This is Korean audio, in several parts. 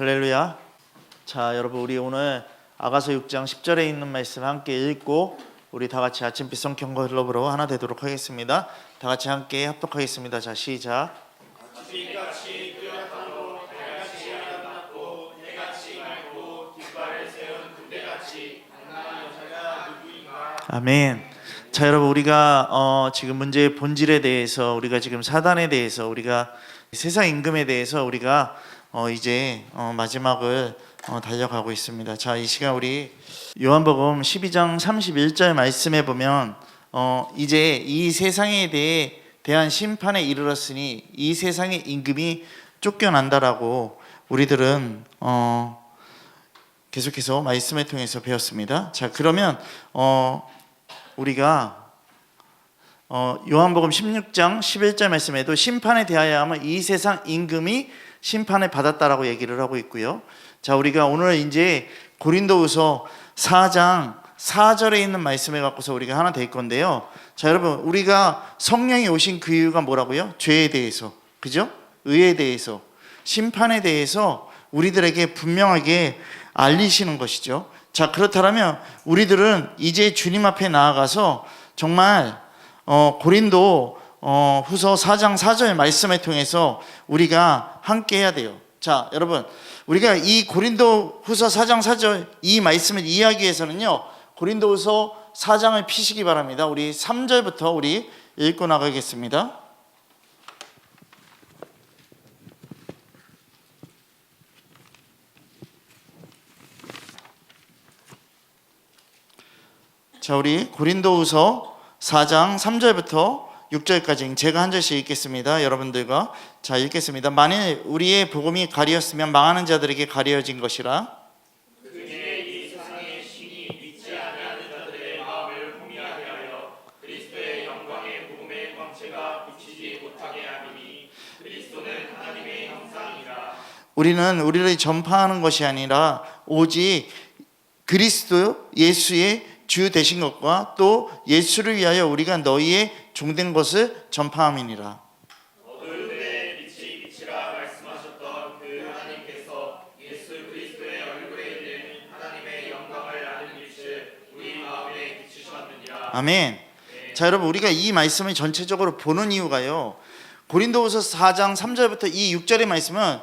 할렐루야. 자, 여러분, 우리 오늘 아가서 6장 10절에 있는 말씀 함께 읽고 우리 다 같이 아침빛 성경 클럽으로 하나 되도록 하겠습니다. 다 같이 함께 합독하겠습니다. 자, 시작. 빛같이 뚜렷하고 달같이 아름답고 해같이 맑고 깃발을 세운 군대같이 강건한 여자가 누구인가? 아멘. 자, 여러분, 우리가 지금 문제의 본질에 대해서, 우리가 지금 사단에 대해서, 우리가 세상 임금에 대해서 우리가 이제 마지막을 달려가고 있습니다. 자, 이 시간 우리 요한복음 12장 31절 말씀에 보면 이제 이 세상에 대한 심판에 이르렀으니 이 세상의 임금이 쫓겨난다라고 우리들은 계속해서 말씀을 통해서 배웠습니다. 자, 그러면 우리가 요한복음 16장 11절 말씀에도 심판에 대하여 하면 이 세상 임금이 심판을 받았다라고 얘기를 하고 있고요. 자, 우리가 오늘 이제 고린도후서 4장 4절에 있는 말씀을 갖고서 우리가 하나 될 건데요. 자, 여러분, 우리가 성령이 오신 그 이유가 뭐라고요? 죄에 대해서, 그죠? 의에 대해서, 심판에 대해서 우리들에게 분명하게 알리시는 것이죠. 자, 그렇다면 우리들은 이제 주님 앞에 나아가서 정말 고린도 후서 4장 4절 말씀을 통해서 우리가 함께 해야 돼요. 자, 여러분, 우리가 이 고린도 후서 4장 4절 이 말씀을 이해하기 위해서는요, 고린도 후서 4장을 피시기 바랍니다. 우리 3절부터 우리 읽고 나가겠습니다. 자, 우리 고린도후서 4장 3절부터 6절까지 제가 한 절씩 읽겠습니다. 여러분들과 자, 읽겠습니다. 만일 우리의 복음이 가리었으면 망하는 자들에게 가려진 것이라. 그의 이 세상의 신이 믿지 아니하는 자들의 마음을 혼미하게 하여 그리스도의 영광의 복음의 광채가 비치지 못하게 하리니 그리스도는 하나님의 형상이라. 우리는 우리를 전파하는 것이 아니라 오직 그리스도 예수의 주 되신 것과 또 예수를 위하여 우리가 너희의 종된 것을 전파함이니라. 어두울 때 빛이 빛이라 말씀하셨던 그 하나님께서 예수 그리스도의 얼굴에 있는 하나님의 영광을 아는 빛을 우리 마음에 비추셨느니라. 아멘. 자, 여러분, 우리가 이 말씀을 전체적으로 보는 이유가요, 고린도후서 4장 3절부터 이 6절의 말씀은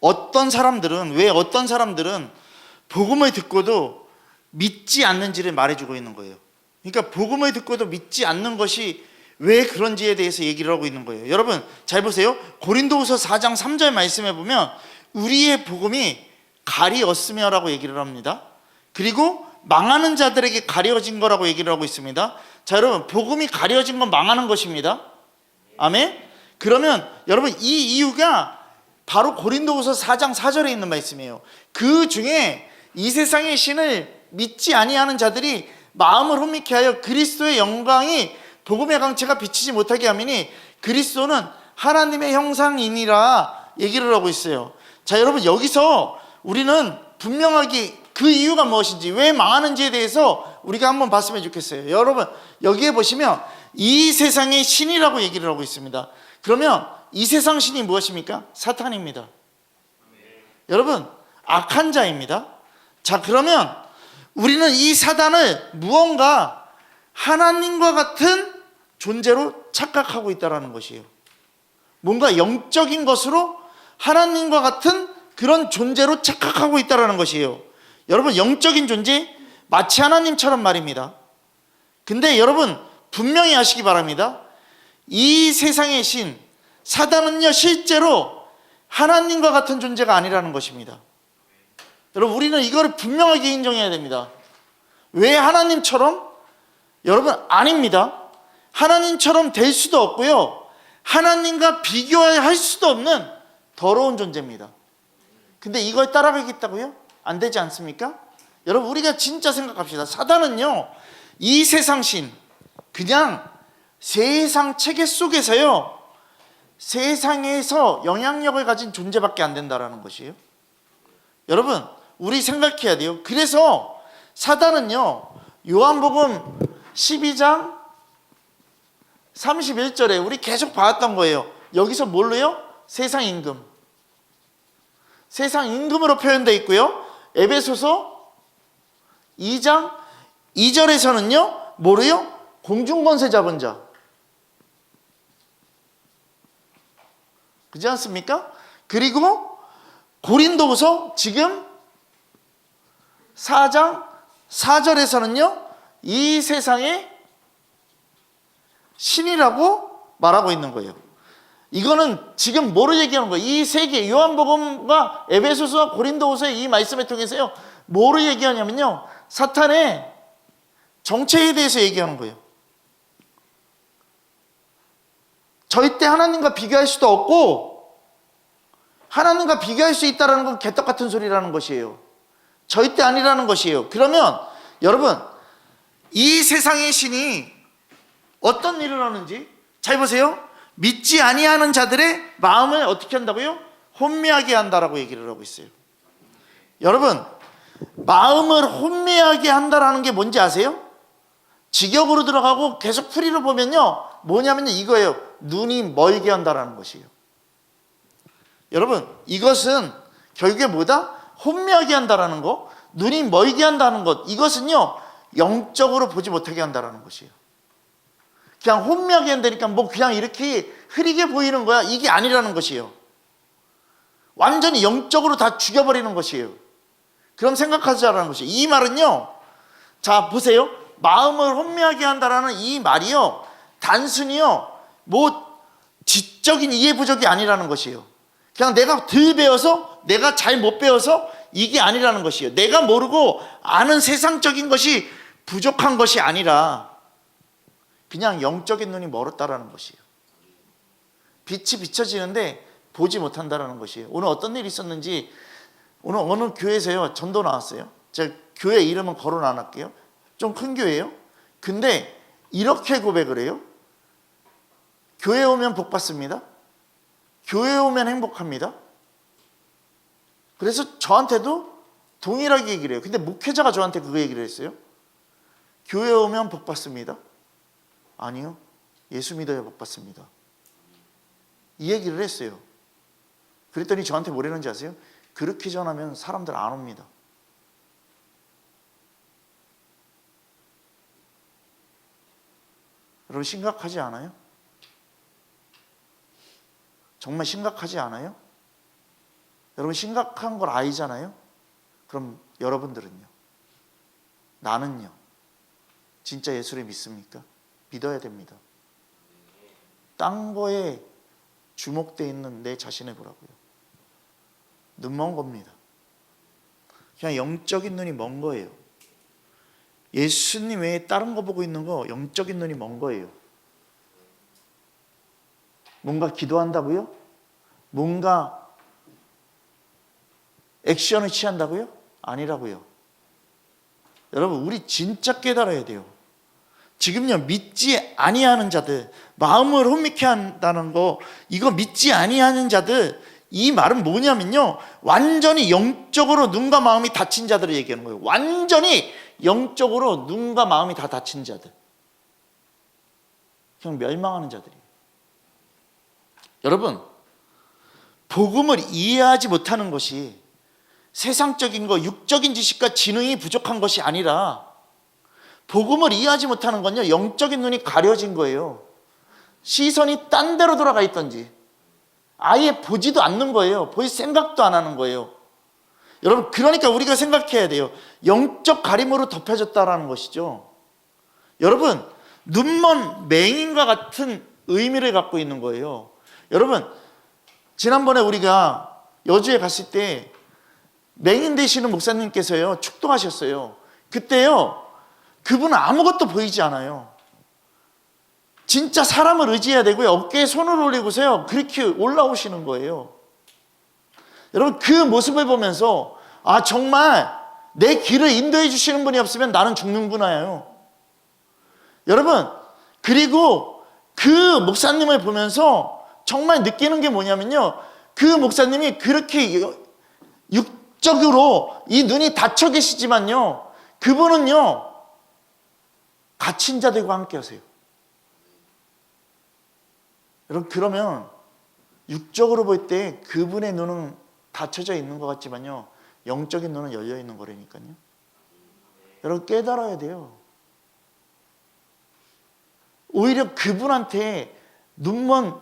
어떤 사람들은 복음을 듣고도 믿지 않는지를 말해주고 있는 거예요. 그러니까 복음을 듣고도 믿지 않는 것이 왜 그런지에 대해서 얘기를 하고 있는 거예요. 여러분, 잘 보세요. 고린도후서 4장 3절 말씀에 보면 우리의 복음이 가리었으며라고 얘기를 합니다. 그리고 망하는 자들에게 가려진 거라고 얘기를 하고 있습니다. 자, 여러분, 복음이 가려진 건 망하는 것입니다. 아멘. 그러면 여러분, 이 이유가 바로 고린도후서 4장 4절에 있는 말씀이에요. 그 중에 이 세상의 신을 믿지 아니하는 자들이 마음을 혼미케 하여 그리스도의 영광이 복음의 광채가 비치지 못하게 하미니 그리스도는 하나님의 형상이니라 얘기를 하고 있어요. 자, 여러분, 여기서 우리는 분명하게 그 이유가 무엇인지, 왜 망하는지에 대해서 우리가 한번 봤으면 좋겠어요. 여러분, 여기에 보시면 이 세상의 신이라고 얘기를 하고 있습니다. 그러면 이 세상 신이 무엇입니까? 사탄입니다. 여러분, 악한 자입니다. 자, 그러면 우리는 이 사단을 무언가 하나님과 같은 존재로 착각하고 있다는 것이에요. 뭔가 영적인 것으로 하나님과 같은 그런 존재로 착각하고 있다는 것이에요. 여러분, 영적인 존재 마치 하나님처럼 말입니다. 근데 여러분, 분명히 아시기 바랍니다. 이 세상의 신 사단은요, 실제로 하나님과 같은 존재가 아니라는 것입니다. 여러분, 우리는 이거를 분명하게 인정해야 됩니다. 왜 하나님처럼? 여러분, 아닙니다. 하나님처럼 될 수도 없고요, 하나님과 비교할 수도 없는 더러운 존재입니다. 근데 이걸 따라가겠다고요? 안 되지 않습니까? 여러분, 우리가 진짜 생각합시다. 사단은요, 이 세상 신, 그냥 세상 체계 속에서요, 세상에서 영향력을 가진 존재밖에 안 된다는 것이에요. 여러분, 우리 생각해야 돼요. 그래서 사단은요, 요한복음 12장 31절에 우리 계속 봐왔던 거예요. 여기서 뭘로요? 세상 임금. 세상 임금으로 표현되어 있고요. 에베소서 2장 2절에서는요. 뭐래요? 공중권세 잡은 자. 그렇지 않습니까? 그리고 고린도후서 지금 4장 4절에서는요. 이 세상의 신이라고 말하고 있는 거예요. 이거는 지금 뭐를 얘기하는 거예요? 이 세 개, 요한복음과 에베소서와 고린도후서의 이 말씀을 통해서요. 뭐를 얘기하냐면요. 사탄의 정체에 대해서 얘기하는 거예요. 절대 하나님과 비교할 수도 없고 하나님과 비교할 수 있다는 건 개떡 같은 소리라는 것이에요. 절대 아니라는 것이에요. 그러면 여러분, 이 세상의 신이 어떤 일을 하는지 잘 보세요. 믿지 아니하는 자들의 마음을 어떻게 한다고요? 혼미하게 한다라고 얘기를 하고 있어요. 여러분, 마음을 혼미하게 한다라는 게 뭔지 아세요? 직역으로 들어가고 계속 풀이로 보면요. 뭐냐면요. 이거예요. 눈이 멀게 한다라는 것이에요. 여러분, 이것은 결국에 뭐다? 혼미하게 한다라는 거, 눈이 멀게 한다는 것, 이것은요. 영적으로 보지 못하게 한다라는 것이에요. 그냥 혼미하게 한다니까 뭐 그냥 이렇게 흐리게 보이는 거야. 이게 아니라는 것이에요. 완전히 영적으로 다 죽여버리는 것이에요. 그럼 생각하자라는 것이에요. 이 말은요. 자, 보세요. 마음을 혼미하게 한다라는 이 말이요. 단순히요. 뭐 지적인 이해 부족이 아니라는 것이에요. 그냥 내가 덜 배워서, 내가 잘 못 배워서 이게 아니라는 것이에요. 내가 모르고 아는 세상적인 것이 부족한 것이 아니라 그냥 영적인 눈이 멀었다라는 것이에요. 빛이 비춰지는데 보지 못한다라는 것이에요. 오늘 어떤 일이 있었는지, 오늘 어느 교회에서요 전도 나왔어요. 제가 교회 이름은 거론 안 할게요. 좀 큰 교회예요. 근데 이렇게 고백을 해요. 교회 오면 복 받습니다. 교회 오면 행복합니다. 그래서 저한테도 동일하게 얘기를 해요. 근데 목회자가 저한테 그 얘기를 했어요. 교회 오면 복 받습니다. 아니요. 예수 믿어야 복 받습니다. 이 얘기를 했어요. 그랬더니 저한테 뭐라는지 아세요? 그렇게 전하면 사람들 안 옵니다. 여러분 심각하지 않아요? 정말 심각하지 않아요? 여러분 심각한 걸 알잖아요? 그럼 여러분들은요? 나는요? 진짜 예수를 믿습니까? 믿어야 됩니다. 딴 거에 주목되어 있는 내 자신을 보라고요. 눈 먼 겁니다. 그냥 영적인 눈이 먼 거예요. 예수님 외에 다른 거 보고 있는 거 영적인 눈이 먼 거예요. 뭔가 기도한다고요? 뭔가 액션을 취한다고요? 아니라고요. 여러분 우리 진짜 깨달아야 돼요. 지금요 믿지 아니하는 자들, 마음을 혼미케 한다는 거, 이거 믿지 아니하는 자들, 이 말은 뭐냐면요 완전히 영적으로 눈과 마음이 닫힌 자들을 얘기하는 거예요. 완전히 영적으로 눈과 마음이 다 닫힌 자들, 그냥 멸망하는 자들이에요. 여러분 복음을 이해하지 못하는 것이 세상적인 거, 육적인 지식과 지능이 부족한 것이 아니라 복음을 이해하지 못하는 건요 영적인 눈이 가려진 거예요. 시선이 딴 데로 돌아가 있던지 아예 보지도 않는 거예요. 볼 생각도 안 하는 거예요. 여러분 그러니까 우리가 생각해야 돼요. 영적 가림으로 덮여졌다라는 것이죠. 여러분 눈먼 맹인과 같은 의미를 갖고 있는 거예요. 여러분 지난번에 우리가 여주에 갔을 때 맹인 되시는 목사님께서요 축도하셨어요. 그때요 그분은 아무것도 보이지 않아요. 진짜 사람을 의지해야 되고요. 어깨에 손을 올리고서요 그렇게 올라오시는 거예요. 여러분 그 모습을 보면서 아 정말 내 길을 인도해 주시는 분이 없으면 나는 죽는구나요. 여러분 그리고 그 목사님을 보면서 정말 느끼는 게 뭐냐면요 그 목사님이 그렇게 육적으로 이 눈이 닫혀 계시지만요 그분은요 갇힌 자들과 함께 하세요. 여러분 그러면 육적으로 볼 때 그분의 눈은 닫혀져 있는 것 같지만요, 영적인 눈은 열려 있는 거라니까요. 여러분 깨달아야 돼요. 오히려 그분한테 눈먼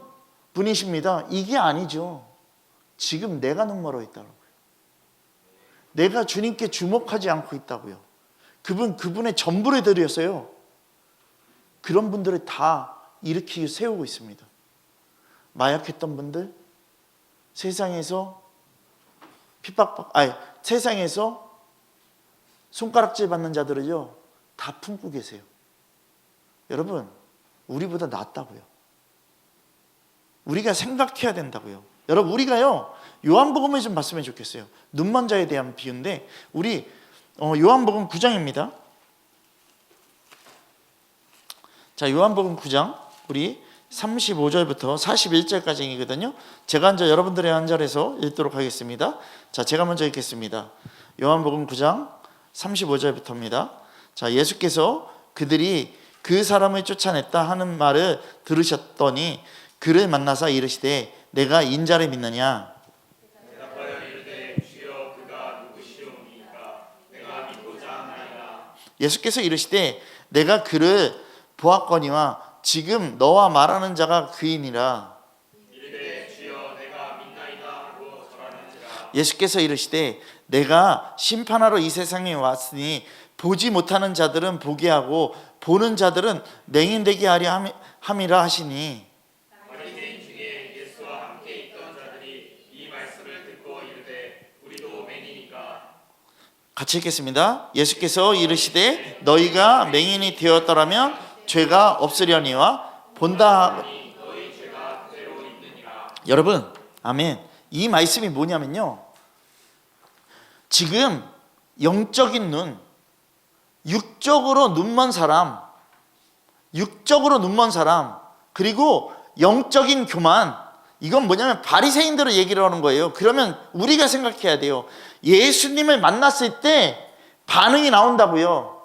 분이십니다. 이게 아니죠. 지금 내가 눈멀어 있다고요. 내가 주님께 주목하지 않고 있다고요. 그분의 전부를 드렸어요. 그런 분들을 다 일으키고 세우고 있습니다. 마약했던 분들, 세상에서 세상에서 손가락질 받는 자들을요, 다 품고 계세요. 여러분, 우리보다 낫다고요. 우리가 생각해야 된다고요. 여러분, 우리가요, 요한복음을 좀 봤으면 좋겠어요. 눈먼 자에 대한 비유인데, 우리 요한복음 9장입니다. 자, 요한복음 9장 우리 35절부터 41절까지이거든요. 제가 먼저 여러분들의 한 절에서 읽도록 하겠습니다. 자, 제가 먼저 읽겠습니다. 요한복음 9장 35절부터입니다. 자, 예수께서 그들이 그 사람을 쫓아냈다 하는 말을 들으셨더니 그를 만나사 이르시되 내가 인자를 믿느냐? 대답하여 이르되 주여 그가 누구시오니까 내가 믿고자 하나이다. 예수께서 이르시되 내가 그를 보았거니와 지금 너와 말하는 자가 그이니라. 이르되 주여 내가 믿나이다 하고 절하는지라. 예수께서 이르시되 내가 심판하러 이 세상에 왔으니 보지 못하는 자들은 보게 하고 보는 자들은 맹인되게 하려 함이라 하시니. 바리새인 중에 예수와 함께 있던 자들이 이 말씀을 듣고 이르되 우리도 맹이니까. 같이 읽겠습니다. 예수께서 이르시되 너희가 맹인이 되었더라면 죄가 없으려니와 본다. 너희 죄가 그대로 있느니라. 여러분, 아멘. 이 말씀이 뭐냐면요, 지금 영적인 눈, 육적으로 눈먼 사람, 그리고 영적인 교만, 이건 뭐냐면 바리새인들을 얘기를 하는 거예요. 그러면 우리가 생각해야 돼요. 예수님을 만났을 때 반응이 나온다고요.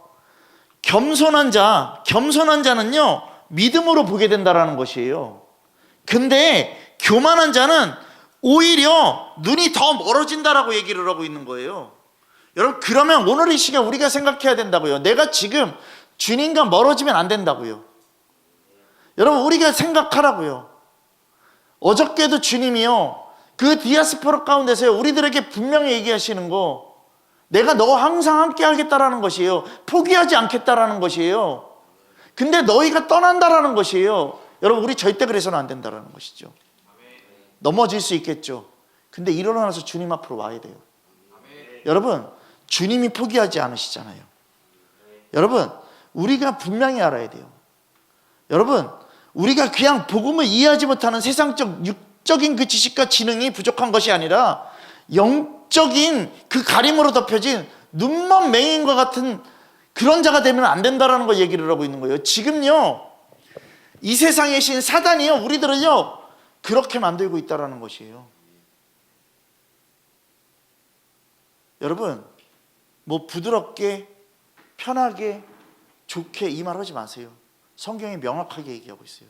겸손한 자는요, 믿음으로 보게 된다라는 것이에요. 근데 교만한 자는 오히려 눈이 더 멀어진다라고 얘기를 하고 있는 거예요. 여러분, 그러면 오늘 이 시간 우리가 생각해야 된다고요. 내가 지금 주님과 멀어지면 안 된다고요. 여러분, 우리가 생각하라고요. 어저께도 주님이요, 그 디아스포라 가운데서요, 우리들에게 분명히 얘기하시는 거, 내가 너와 항상 함께 하겠다라는 것이에요. 포기하지 않겠다라는 것이에요. 근데 너희가 떠난다라는 것이에요. 여러분, 우리 절대 그래서는 안 된다라는 것이죠. 넘어질 수 있겠죠. 근데 일어나서 주님 앞으로 와야 돼요. 여러분, 주님이 포기하지 않으시잖아요. 여러분, 우리가 분명히 알아야 돼요. 여러분, 우리가 그냥 복음을 이해하지 못하는 세상적 육적인 그 지식과 지능이 부족한 것이 아니라 영적인 그 가림으로 덮여진 눈먼 맹인과 같은 그런 자가 되면 안 된다라는 걸 얘기를 하고 있는 거예요. 지금요, 이 세상에 신 사단이요, 우리들을요 그렇게 만들고 있다라는 것이에요. 여러분, 뭐 부드럽게 편하게 좋게 이 말 하지 마세요. 성경이 명확하게 얘기하고 있어요.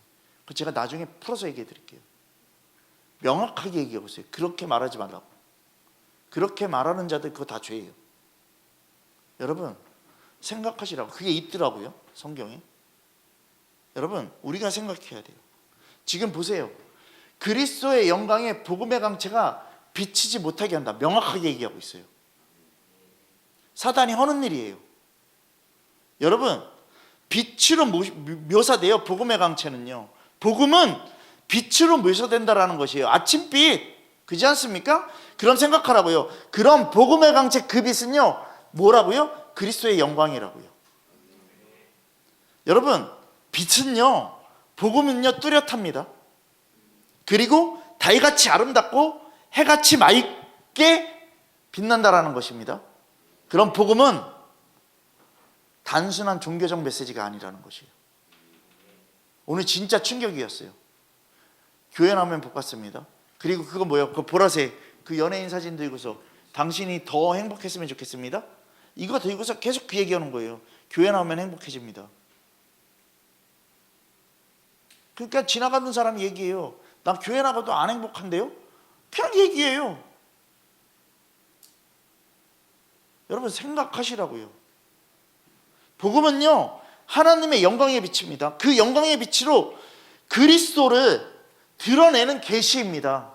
제가 나중에 풀어서 얘기해 드릴게요. 명확하게 얘기하고 있어요. 그렇게 말하지 말라고. 그렇게 말하는 자들 그거 다 죄예요. 여러분, 생각하시라고. 그게 있더라고요, 성경에. 여러분, 우리가 생각해야 돼요. 지금 보세요. 그리스도의 영광에 복음의 강체가 비치지 못하게 한다. 명확하게 얘기하고 있어요. 사단이 하는 일이에요. 여러분, 빛으로 묘사돼요. 복음의 강체는요. 복음은 빛으로 묘사된다라는 것이에요. 아침빛, 그지 않습니까? 그럼 생각하라고요. 그럼 복음의 강체 그 빛은요, 뭐라고요? 그리스도의 영광이라고요. 여러분, 빛은요, 복음은요 뚜렷합니다. 그리고 달같이 아름답고 해같이 맑게 빛난다라는 것입니다. 그럼 복음은 단순한 종교적 메시지가 아니라는 것이에요. 오늘 진짜 충격이었어요. 교회 나오면 복 받습니다. 그리고 그거 뭐예요? 그 보라색 그 연예인 사진 들고서 당신이 더 행복했으면 좋겠습니다. 이거 들고서 계속 그 얘기하는 거예요. 교회 나오면 행복해집니다. 그러니까 지나가는 사람이 얘기해요. 나 교회 나가도 안 행복한데요? 그냥 얘기해요. 여러분 생각하시라고요. 복음은요 하나님의 영광의 빛입니다. 그 영광의 빛으로 그리스도를 드러내는 계시입니다.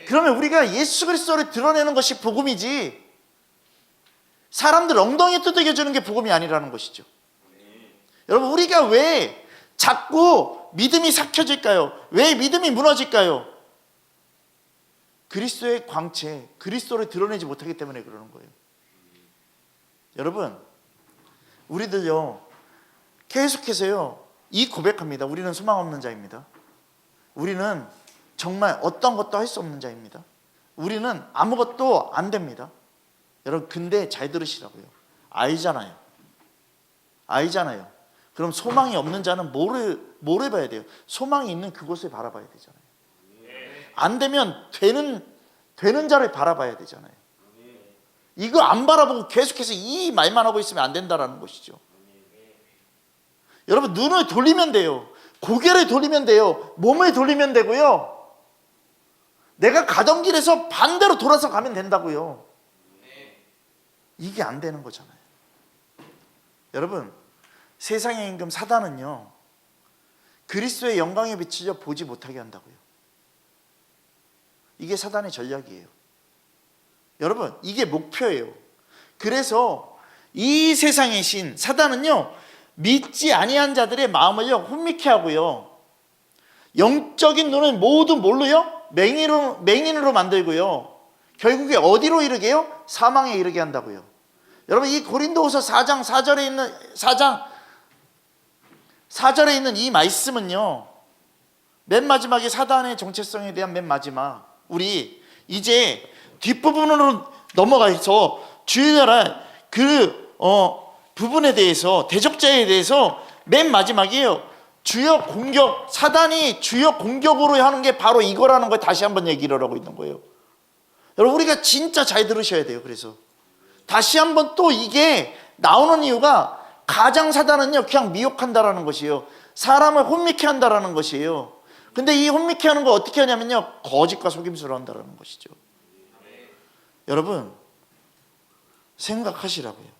그러면 우리가 예수 그리스도를 드러내는 것이 복음이지 사람들 엉덩이 두들겨 주는 게 복음이 아니라는 것이죠. 여러분 우리가 왜 자꾸 믿음이 삭혀질까요? 왜 믿음이 무너질까요? 그리스도의 광채, 그리스도를 드러내지 못하기 때문에 그러는 거예요. 여러분 우리들요 계속해서요 이 고백합니다. 우리는 소망 없는 자입니다. 우리는 정말 어떤 것도 할 수 없는 자입니다. 우리는 아무것도 안 됩니다. 여러분 근데 잘 들으시라고요. 알잖아요. 그럼 소망이 없는 자는 뭐를 봐야 돼요? 소망이 있는 그곳을 바라봐야 되잖아요. 안 되면 되는 자를 바라봐야 되잖아요. 이거 안 바라보고 계속해서 이 말만 하고 있으면 안 된다라는 것이죠. 여러분 눈을 돌리면 돼요. 고개를 돌리면 돼요. 몸을 돌리면 되고요. 내가 가던 길에서 반대로 돌아서 가면 된다고요. 이게 안 되는 거잖아요. 여러분 세상의 임금 사단은요 그리스도의 영광에 비추어 보지 못하게 한다고요. 이게 사단의 전략이에요. 여러분 이게 목표예요. 그래서 이 세상의 신 사단은요 믿지 아니한 자들의 마음을요 혼미케 하고요 영적인 눈을 모두 뭘로요? 맹인으로 만들고요 결국에 어디로 이르게요? 사망에 이르게 한다고요. 여러분 이 고린도후서 4장 4절에 있는 이 말씀은요 맨 마지막에 사단의 정체성에 대한 맨 마지막 우리 이제 뒷부분으로 넘어가서 주일날 그 부분에 대해서 대적자에 대해서 맨 마지막이에요. 주요 공격 사단이 주요 공격으로 하는 게 바로 이거라는 걸 다시 한번 얘기를 하고 있는 거예요. 여러분 우리가 진짜 잘 들으셔야 돼요. 그래서 다시 한번 또 이게 나오는 이유가 가장 사단은요 그냥 미혹한다라는 것이에요. 사람을 혼미케 한다라는 것이에요. 근데 이 혼미케 하는 거 어떻게 하냐면요 거짓과 속임수로 한다라는 것이죠. 여러분 생각하시라고요.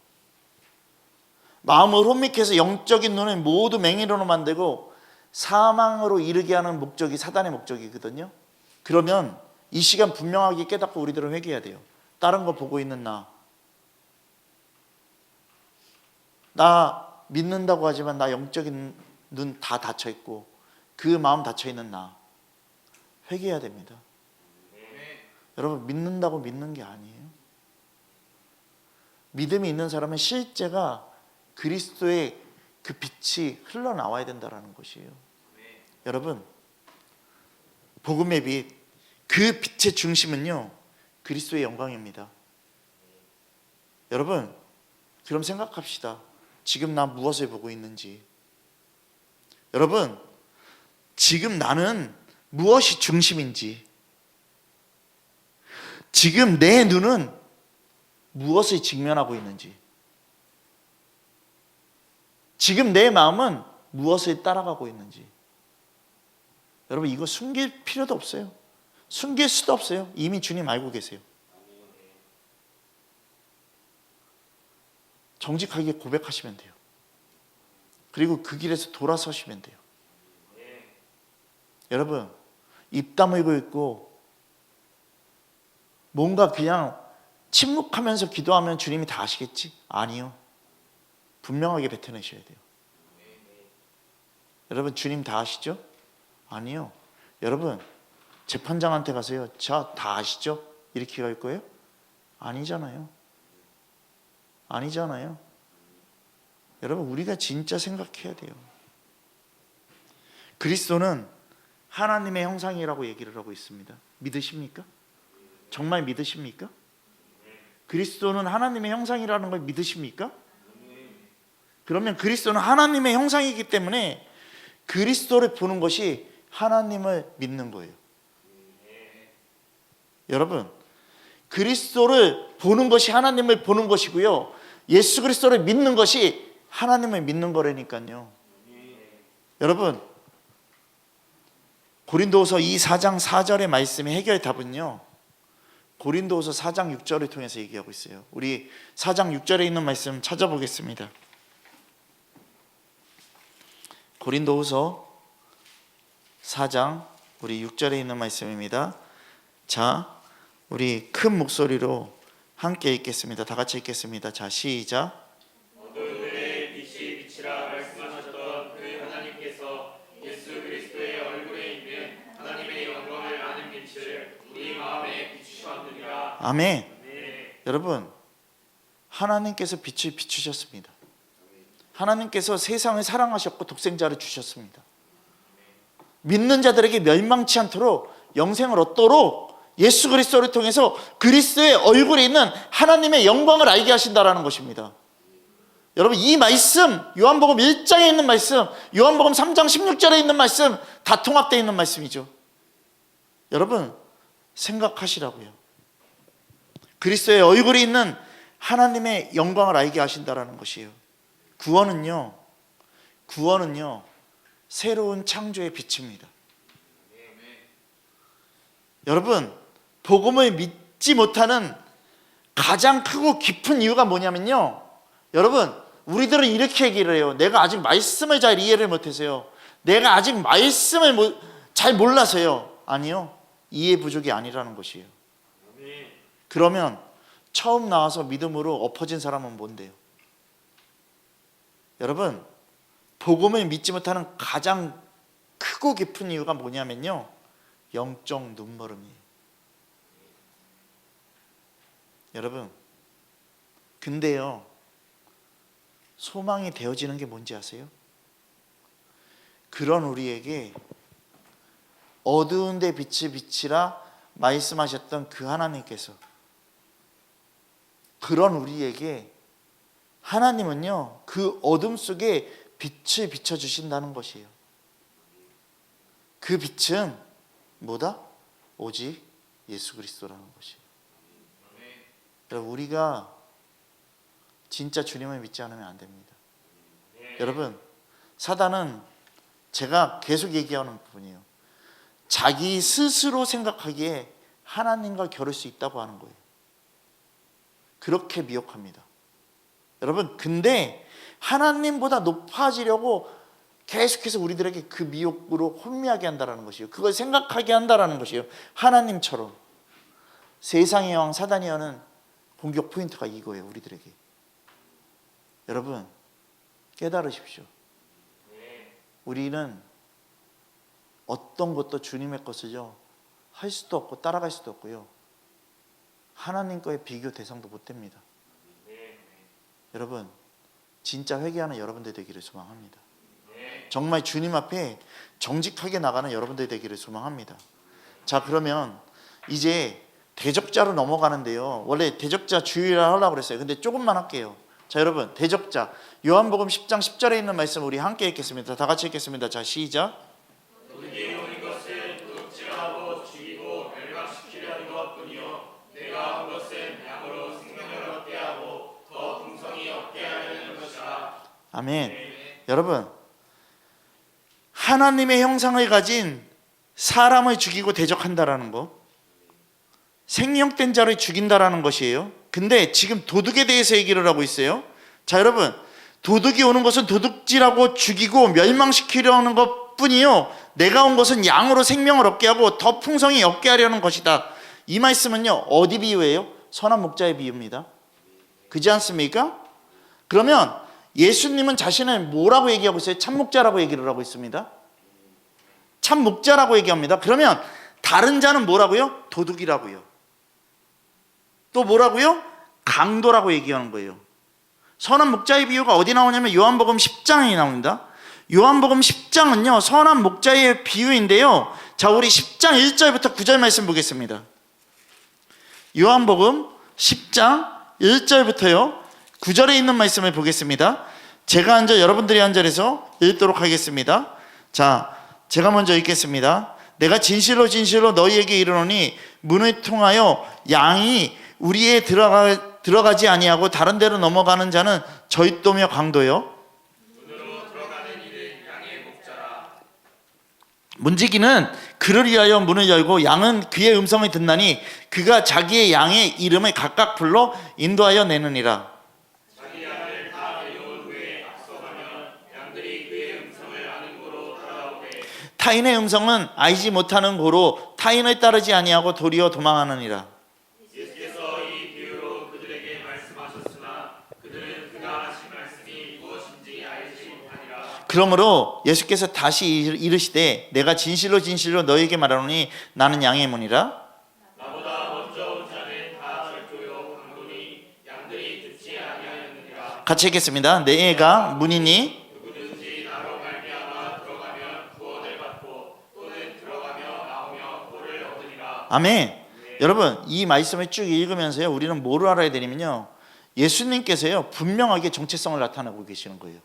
마음을 혼미케 해서 영적인 눈을 모두 맹인으로 만들고 사망으로 이르게 하는 목적이 사단의 목적이거든요. 그러면 이 시간 분명하게 깨닫고 우리들은 회개해야 돼요. 다른 거 보고 있는 나 믿는다고 하지만 나 영적인 눈 다 닫혀 있고 그 마음 닫혀 있는 나 회개해야 됩니다. 여러분 믿는다고 믿는 게 아니에요. 믿음이 있는 사람은 실제가 그리스도의 그 빛이 흘러나와야 된다는 것이에요. 여러분 복음의 빛, 그 빛의 중심은요 그리스도의 영광입니다. 여러분 그럼 생각합시다. 지금 나 무엇을 보고 있는지. 여러분 지금 나는 무엇이 중심인지. 지금 내 눈은 무엇을 직면하고 있는지. 지금 내 마음은 무엇을 따라가고 있는지. 여러분 이거 숨길 필요도 없어요. 숨길 수도 없어요. 이미 주님 알고 계세요. 정직하게 고백하시면 돼요. 그리고 그 길에서 돌아서시면 돼요. 여러분 입 다물고 있고 뭔가 그냥 침묵하면서 기도하면 주님이 다 아시겠지? 아니요. 분명하게 뱉어내셔야 돼요. 여러분 주님 다 아시죠? 아니요. 여러분 재판장한테 가세요. 자, 다 아시죠? 이렇게 갈 거예요? 아니잖아요. 여러분 우리가 진짜 생각해야 돼요. 그리스도는 하나님의 형상이라고 얘기를 하고 있습니다. 믿으십니까? 정말 믿으십니까? 그리스도는 하나님의 형상이라는 걸 믿으십니까? 그러면 그리스도는 하나님의 형상이기 때문에 그리스도를 보는 것이 하나님을 믿는 거예요. 여러분 그리스도를 보는 것이 하나님을 보는 것이고요, 예수 그리스도를 믿는 것이 하나님을 믿는 거라니까요. 여러분 고린도후서 이 4장 4절의 말씀의 해결 답은요 고린도후서 4장 6절을 통해서 얘기하고 있어요. 우리 4장 6절에 있는 말씀 찾아보겠습니다. 고린도후서 4장 우리 6절에 있는 말씀입니다. 자, 우리 큰 목소리로 함께 읽겠습니다. 다 같이 읽겠습니다. 자, 시작. 어두운들의 빛이 빛이라 말씀하셨던 그 하나님께서 예수 그리스도의 얼굴에 있는 하나님의 영광을 아는 빛을 우리 마음에 비추셨느니라. 아멘. 네. 여러분, 하나님께서 빛을 비추셨습니다. 하나님께서 세상을 사랑하셨고 독생자를 주셨습니다. 믿는 자들에게 멸망치 않도록 영생을 얻도록 예수 그리스도를 통해서 그리스도의 얼굴에 있는 하나님의 영광을 알게 하신다라는 것입니다. 여러분, 이 말씀, 요한복음 1장에 있는 말씀, 요한복음 3장 16절에 있는 말씀 다 통합되어 있는 말씀이죠. 여러분, 생각하시라고요. 그리스도의 얼굴에 있는 하나님의 영광을 알게 하신다라는 것이에요. 구원은요, 새로운 창조의 빛입니다. 여러분, 복음을 믿지 못하는 가장 크고 깊은 이유가 뭐냐면요, 여러분, 우리들은 이렇게 얘기를 해요. 내가 아직 말씀을 잘 이해를 못해서요. 내가 아직 말씀을 잘 몰라서요. 아니요, 이해 부족이 아니라는 것이에요. 그러면 처음 나와서 믿음으로 엎어진 사람은 뭔데요? 여러분, 복음을 믿지 못하는 가장 크고 깊은 이유가 뭐냐면요, 영적 눈멀음이에요. 여러분, 근데요, 소망이 되어지는 게 뭔지 아세요? 그런 우리에게 어두운 데 빛을 비치라 말씀하셨던 그 하나님께서, 그런 우리에게 하나님은요, 그 어둠 속에 빛을 비춰주신다는 것이에요. 그 빛은 뭐다? 오직 예수 그리스도라는 것이에요. 여러분, 우리가 진짜 주님을 믿지 않으면 안 됩니다. 여러분, 사단은 제가 계속 얘기하는 부분이에요. 자기 스스로 생각하기에 하나님과 겨룰 수 있다고 하는 거예요. 그렇게 미혹합니다. 여러분, 근데 하나님보다 높아지려고 계속해서 우리들에게 그 미혹으로 혼미하게 한다는 것이에요. 그걸 생각하게 한다는 것이에요. 하나님처럼. 세상의 왕 사단이 하는 공격 포인트가 이거예요, 우리들에게. 여러분, 깨달으십시오. 우리는 어떤 것도 주님의 것을요, 할 수도 없고 따라갈 수도 없고요, 하나님과의 비교 대상도 못 됩니다. 여러분, 진짜 회개하는 여러분들 되기를 소망합니다. 정말 주님 앞에 정직하게 나가는 여러분들 되기를 소망합니다. 자, 그러면 이제 대적자로 넘어가는데요, 원래 대적자 주의를 하려고 그랬어요. 근데 조금만 할게요. 자, 여러분, 대적자 요한복음 10장 10절에 있는 말씀 우리 함께 읽겠습니다. 다 같이 읽겠습니다. 자, 시작. 우리에게 오는 것은 도둑질하고 죽이고 멸망시키려는 것뿐이요 내가 한 것은 양으로 생명을 얻게 하고 더 풍성히 얻게 하려는 것이라. 아멘. 여러분, 하나님의 형상을 가진 사람을 죽이고 대적한다라는 거, 생명된 자를 죽인다라는 것이에요. 근데 지금 도둑에 대해서 얘기를 하고 있어요. 자, 여러분, 도둑이 오는 것은 도둑질하고 죽이고 멸망시키려는 것뿐이요 내가 온 것은 양으로 생명을 얻게 하고 더 풍성히 얻게 하려는 것이다. 이 말씀은요, 어디 비유예요? 선한 목자의 비유입니다. 그렇지 않습니까? 그러면 예수님은 자신을 뭐라고 얘기하고 있어요? 참 목자라고 얘기를 하고 있습니다. 참 목자라고 얘기합니다. 그러면 다른 자는 뭐라고요? 도둑이라고요. 또 뭐라고요? 강도라고 얘기하는 거예요. 선한 목자의 비유가 어디 나오냐면 요한복음 10장에 나옵니다. 요한복음 10장은요 선한 목자의 비유인데요, 자, 우리 10장 1절부터 9절 말씀 보겠습니다. 요한복음 10장 1절부터요 9절에 있는 말씀을 보겠습니다. 제가 한 절, 여러분들이 한 절에서 읽도록 하겠습니다. 자, 제가 먼저 읽겠습니다. 내가 진실로 진실로 너희에게 이르노니 문을 통하여 양이 우리에 들어가지 아니하고 다른 데로 넘어가는 자는 저윗도며 강도요, 문으로 들어가는 이는 양의 목자라. 문지기는 그를 위하여 문을 열고 양은 그의 음성을 듣나니 그가 자기의 양의 이름을 각각 불러 인도하여 내느니라. 자기 양을 다 데려온 후에 앞서가면 양들이 그의 음성을 아는 고로 따라오되 타인의 음성은 알지 못하는 고로 타인을 따르지 아니하고 도리어 도망하느니라. 예수께서 이 비유로 그들에게 말씀하셨으나 그들은 그가 하신 말씀이 무엇인지 알지 못하니라. 그러므로 예수께서 다시 이르시되 내가 진실로 진실로 너희에게 말하노니 나는 양의 문이라. 나보다 먼저 온 자는 다 절조요 강도니 양들이 듣지 아니하였느니라. 같이 읽겠습니다. 내가 문이니 누구든지 나로 말미암아 들어가면 구원을 받고 또는 들어가며 나오며 도를 얻으리라. 아멘. 여러분 이 말씀을 쭉 읽으면서요 우리는 뭐를 알아야 되냐면요 예수님께서요 분명하게 정체성을 나타내고 계시는 거예요.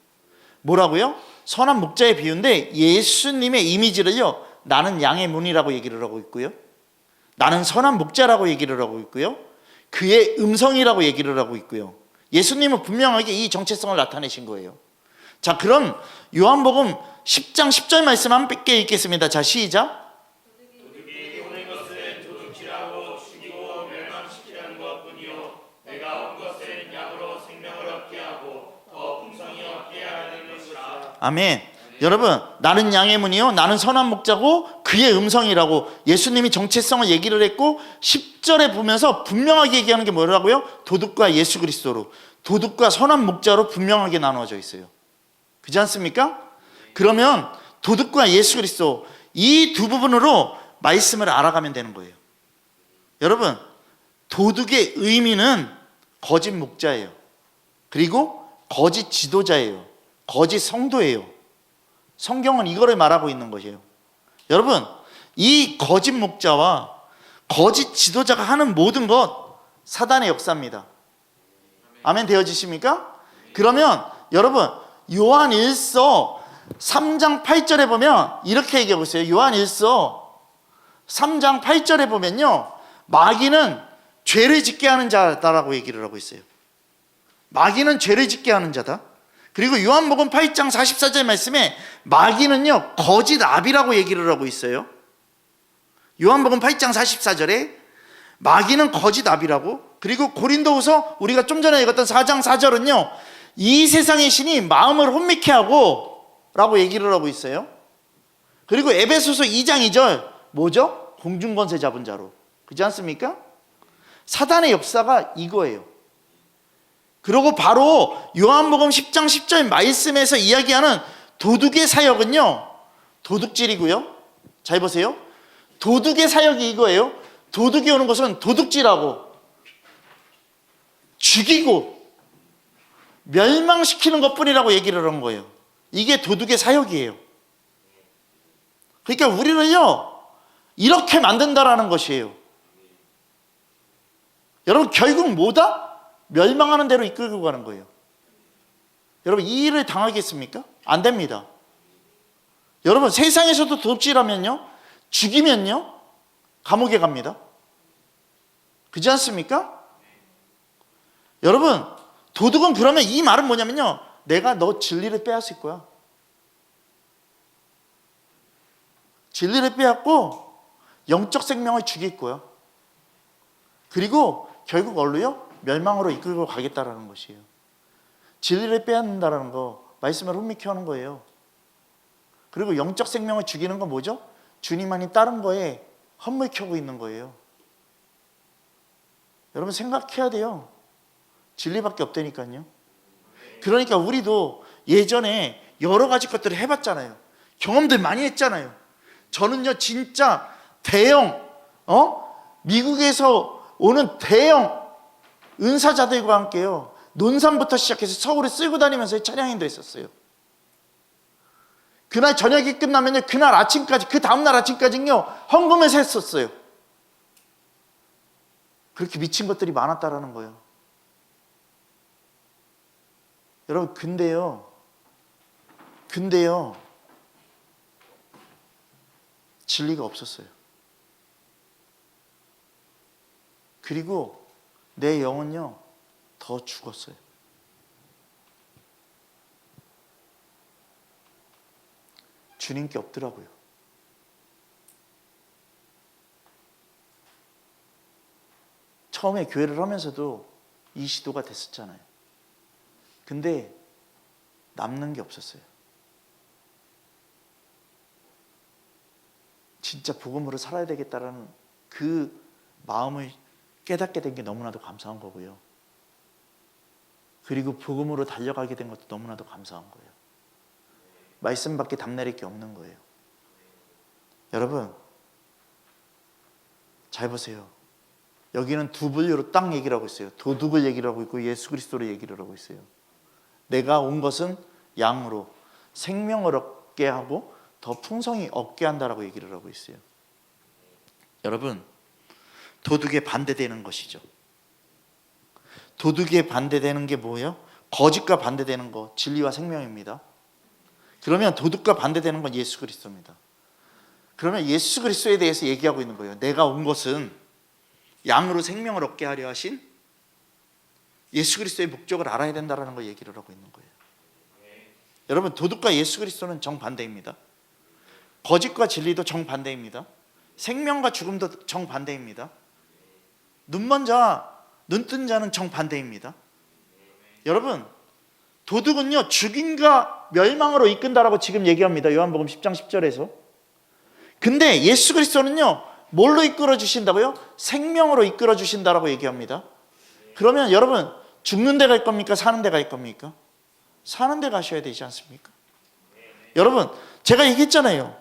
뭐라고요? 선한 목자의 비유인데 예수님의 이미지를요 나는 양의 문이라고 얘기를 하고 있고요, 나는 선한 목자라고 얘기를 하고 있고요, 그의 음성이라고 얘기를 하고 있고요. 예수님은 분명하게 이 정체성을 나타내신 거예요. 자, 그럼 요한복음 10장 10절 말씀 함께 읽겠습니다. 자, 시작. 도둑이 오는 것은 도둑질하고 죽이고 멸망시키려는 것뿐이요 내가 온 것은 양으로 생명을 얻게 하고 더 풍성히 얻게 하는 것이라. 아멘. 여러분 나는 양의 문이요 나는 선한 목자고 그의 음성이라고 예수님이 정체성을 얘기를 했고 10절에 보면서 분명하게 얘기하는 게 뭐라고요? 도둑과 예수 그리스도로, 도둑과 선한 목자로 분명하게 나누어져 있어요. 그렇지 않습니까? 그러면 도둑과 예수 그리스도 이 두 부분으로 말씀을 알아가면 되는 거예요. 여러분 도둑의 의미는 거짓 목자예요. 그리고 거짓 지도자예요. 거짓 성도예요. 성경은 이거를 말하고 있는 것이에요. 여러분 이 거짓 목자와 거짓 지도자가 하는 모든 것 사단의 역사입니다. 아멘 되어지십니까? 그러면 여러분 요한 1서 3장 8절에 보면 이렇게 얘기하고 있어요. 요한 1서 3장 8절에 보면요 마귀는 죄를 짓게 하는 자다라고 얘기를 하고 있어요. 마귀는 죄를 짓게 하는 자다. 그리고 요한복음 8장 44절 말씀에 마귀는요 거짓 아비라고 얘기를 하고 있어요. 요한복음 8장 44절에 마귀는 거짓 아비라고. 그리고 고린도후서 우리가 좀 전에 읽었던 4장 4절은요 이 세상의 신이 마음을 혼미케 하고 라고 얘기를 하고 있어요. 그리고 에베소서 2장 2절 뭐죠? 공중권세 잡은 자로. 그렇지 않습니까? 사단의 역사가 이거예요. 그리고 바로 요한복음 10장 10절 말씀에서 이야기하는 도둑의 사역은요 도둑질이고요. 잘 보세요. 도둑의 사역이 이거예요. 도둑이 오는 것은 도둑질하고 죽이고 멸망시키는 것뿐이라고 얘기를 한 거예요. 이게 도둑의 사역이에요. 그러니까 우리는요 이렇게 만든다라는 것이에요. 여러분 결국 뭐다? 멸망하는 대로 이끌고 가는 거예요. 여러분 이 일을 당하겠습니까? 안 됩니다. 여러분 세상에서도 도둑질하면요 죽이면요 감옥에 갑니다. 그렇지 않습니까? 여러분 도둑은 그러면 이 말은 뭐냐면요 내가 너 진리를 빼앗을 거야. 진리를 빼앗고 영적 생명을 죽일 거야. 그리고 결국 얼로요 멸망으로 이끌고 가겠다라는 것이에요. 진리를 빼앗는다라는 거 말씀을 혼미케 하는 거예요. 그리고 영적 생명을 죽이는 건 뭐죠? 주님만이 다른 거에 헛물 켜고 있는 거예요. 여러분 생각해야 돼요. 진리밖에 없다니까요. 그러니까 우리도 예전에 여러 가지 것들을 해봤잖아요. 경험들 많이 했잖아요. 저는요 진짜 대형 미국에서 오는 대형 은사자들과 함께요 논산부터 시작해서 서울에 쓸고 다니면서 찬양인도 했었어요. 그날 저녁이 끝나면요 그날 아침까지 그 다음날 아침까지요 헌금해서 했었어요. 그렇게 미친 것들이 많았다라는 거예요. 여러분 근데요 진리가 없었어요. 그리고 내 영은요 더 죽었어요. 주님께 없더라고요. 처음에 교회를 하면서도 이 시도가 됐었잖아요. 근데 남는 게 없었어요. 진짜 복음으로 살아야 되겠다라는 그 마음을 깨닫게 된 게 너무나도 감사한 거고요. 그리고 복음으로 달려가게 된 것도 너무나도 감사한 거예요. 말씀밖에 답내릴 게 없는 거예요. 여러분, 잘 보세요. 여기는 두 분류로 딱 얘기를 하고 있어요. 도둑을 얘기를 하고 있고 예수 그리스도를 얘기를 하고 있어요. 내가 온 것은 양으로 생명을 얻게 하고 더 풍성히 얻게 한다라고 얘기를 하고 있어요. 여러분, 도둑에 반대되는 것이죠. 도둑에 반대되는 게 뭐예요? 거짓과 반대되는 거, 진리와 생명입니다. 그러면 도둑과 반대되는 건 예수 그리스도입니다. 그러면 예수 그리스도에 대해서 얘기하고 있는 거예요. 내가 온 것은 양으로 생명을 얻게 하려 하신 예수 그리스도의 목적을 알아야 된다는 걸 얘기를 하고 있는 거예요. 여러분, 도둑과 예수 그리스도는 정반대입니다. 거짓과 진리도 정반대입니다. 생명과 죽음도 정반대입니다. 눈먼 자, 눈뜬 자는 정반대입니다. 여러분, 도둑은요 죽임과 멸망으로 이끈다라고 지금 얘기합니다. 요한복음 10장 10절에서. 근데 예수 그리스도는요 뭘로 이끌어 주신다고요? 생명으로 이끌어 주신다라고 얘기합니다. 그러면 여러분, 죽는 데 갈 겁니까? 사는 데 갈 겁니까? 사는 데 가셔야 되지 않습니까? 여러분, 제가 얘기했잖아요.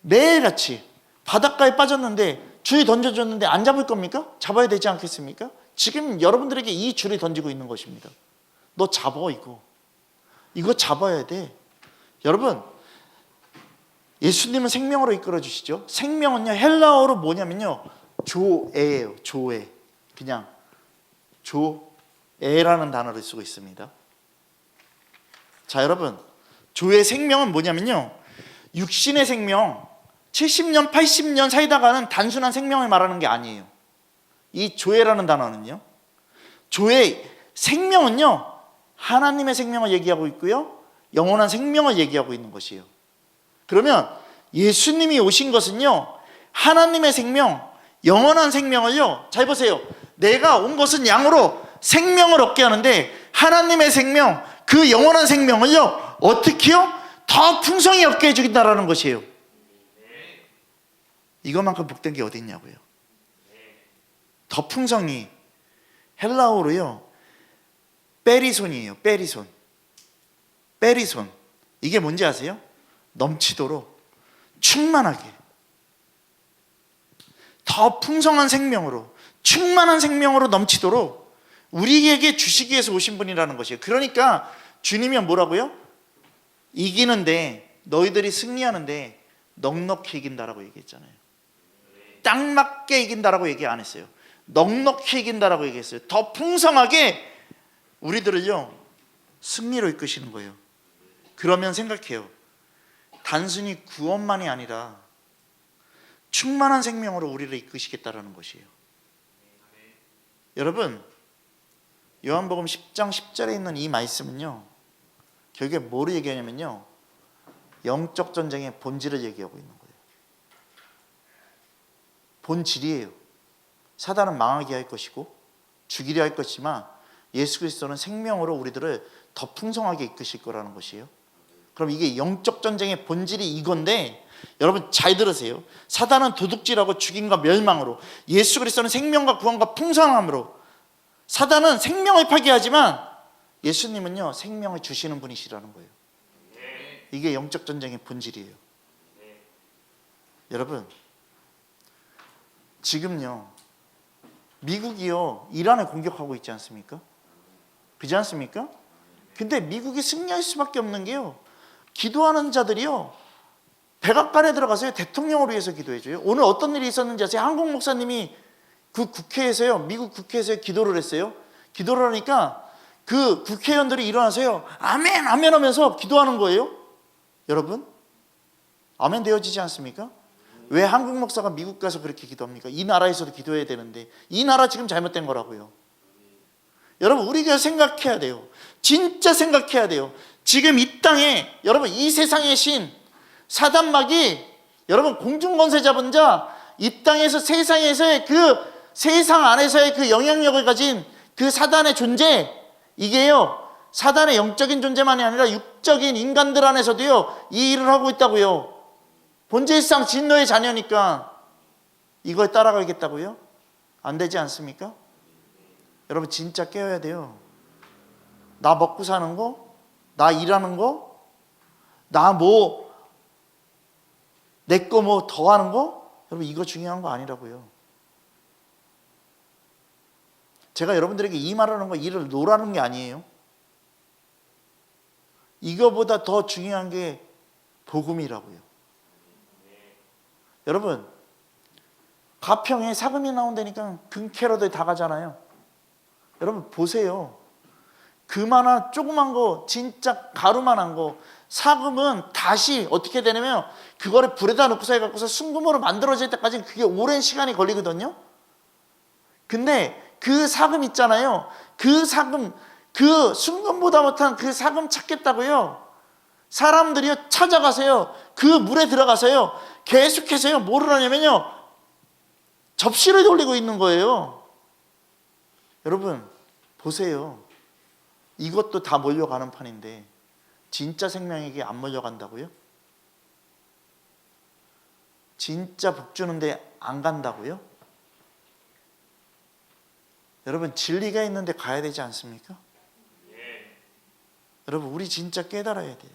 매일같이 바닷가에 빠졌는데 줄이 던져줬는데 안 잡을 겁니까? 잡아야 되지 않겠습니까? 지금 여러분들에게 이 줄이 던지고 있는 것입니다. 너 잡아, 이거 잡아야 돼. 여러분, 예수님은 생명으로 이끌어 주시죠. 생명은요 헬라어로 뭐냐면요 조에예요. 조에. 그냥 조에라는 단어를 쓰고 있습니다. 자, 여러분, 조의 생명은 뭐냐면요 육신의 생명, 70년 80년 살다가는 단순한 생명을 말하는 게 아니에요. 이 조에라는 단어는요, 조의 생명은요 하나님의 생명을 얘기하고 있고요 영원한 생명을 얘기하고 있는 것이에요. 그러면 예수님이 오신 것은요 하나님의 생명, 영원한 생명을요, 잘 보세요. 내가 온 것은 양으로 생명을 얻게 하는데 하나님의 생명, 그 영원한 생명을요 어떻게요? 더 풍성히 얻게 해주겠다라는 것이에요. 이것만큼 복된 게 어디 있냐고요. 더 풍성히. 헬라어로요 페리손이에요. 페리손. 페리손. 이게 뭔지 아세요? 넘치도록, 충만하게, 더 풍성한 생명으로, 충만한 생명으로 넘치도록 우리에게 주시기 위해서 오신 분이라는 것이에요. 그러니까 주님이 뭐라고요? 이기는데, 너희들이 승리하는데 넉넉히 이긴다라고 얘기했잖아요. 딱 맞게 이긴다라고 얘기 안 했어요. 넉넉히 이긴다라고 얘기했어요. 더 풍성하게 우리들을요 승리로 이끄시는 거예요. 그러면 생각해요. 단순히 구원만이 아니라 충만한 생명으로 우리를 이끄시겠다라는 것이에요. 여러분, 요한복음 10장 10절에 있는 이 말씀은요 결국에 뭐를 얘기하냐면요 영적 전쟁의 본질을 얘기하고 있는 거예요. 본질이에요. 사단은 망하게 할 것이고 죽이려 할 것이지만 예수 그리스도는 생명으로 우리들을 더 풍성하게 이끄실 거라는 것이에요. 그럼 이게 영적 전쟁의 본질이 이건데, 여러분 잘 들으세요. 사단은 도둑질하고 죽임과 멸망으로, 예수 그리스도는 생명과 구원과 풍성함으로. 사단은 생명을 파괴하지만 예수님은요 생명을 주시는 분이시라는 거예요. 이게 영적 전쟁의 본질이에요. 여러분, 지금요 미국이요 이란을 공격하고 있지 않습니까? 그렇지 않습니까? 근데 미국이 승리할 수밖에 없는 게요, 기도하는 자들이요 백악관에 들어가서요 대통령을 위해서 기도해줘요. 오늘 어떤 일이 있었는지 아세요? 한국 목사님이 그 국회에서요, 미국 국회에서 기도를 했어요. 기도를 하니까 그 국회의원들이 일어나서요 아멘 아멘 하면서 기도하는 거예요. 여러분, 아멘 되어지지 않습니까? 왜 한국 목사가 미국 가서 그렇게 기도합니까? 이 나라에서도 기도해야 되는데. 이 나라 지금 잘못된 거라고요. 여러분, 우리가 생각해야 돼요. 진짜 생각해야 돼요. 지금 이 땅에, 여러분, 이 세상의 신 사단막이, 여러분, 공중권세 잡은 자, 이 땅에서 세상에서의 그 세상 안에서의 그 영향력을 가진 그 사단의 존재, 이게요 사단의 영적인 존재만이 아니라 육적인 인간들 안에서도요 이 일을 하고 있다고요. 본질상 진노의 자녀니까 이걸 따라가겠다고요? 안 되지 않습니까? 여러분 진짜 깨어야 돼요. 나 먹고 사는 거, 나 일하는 거, 나 뭐 내 거 뭐 더 하는 거, 여러분 이거 중요한 거 아니라고요. 제가 여러분들에게 이 말하는 거 일을 노라는 게 아니에요. 이거보다 더 중요한 게 복음이라고요. 여러분 가평에 사금이 나온다니까 근캐러들 다 가잖아요. 여러분 보세요. 그만한 조그만 거, 진짜 가루만한 거, 사금은 다시 어떻게 되냐면 그거를 불에다 넣고서 해갖고서 순금으로 만들어질 때까지 그게 오랜 시간이 걸리거든요. 근데 그 사금 있잖아요. 그 사금, 그 순금보다 못한 그 사금 찾겠다고요. 사람들이요 찾아가세요. 그 물에 들어가서요 계속해서요 뭐를 하냐면요 접시를 돌리고 있는 거예요. 여러분 보세요. 이것도 다 몰려가는 판인데 진짜 생명에게 안 몰려간다고요? 진짜 복 주는데 안 간다고요? 여러분 진리가 있는데 가야 되지 않습니까? 여러분 우리 진짜 깨달아야 돼요.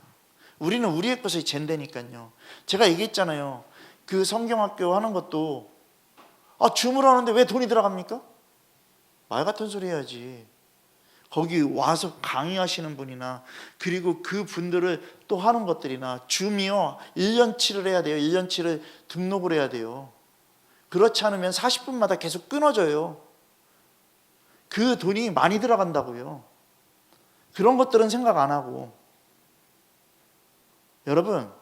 우리는 우리의 것을 잰다니까요. 제가 얘기했잖아요. 그 성경학교 하는 것도 주무라는데 왜 돈이 들어갑니까? 말 같은 소리 해야지. 거기 와서 강의하시는 분이나 그리고 그 분들을 또 하는 것들이나 줌이요 1년치를 해야 돼요. 1년치를 등록을 해야 돼요. 그렇지 않으면 40분마다 계속 끊어져요. 그 돈이 많이 들어간다고요. 그런 것들은 생각 안 하고. 여러분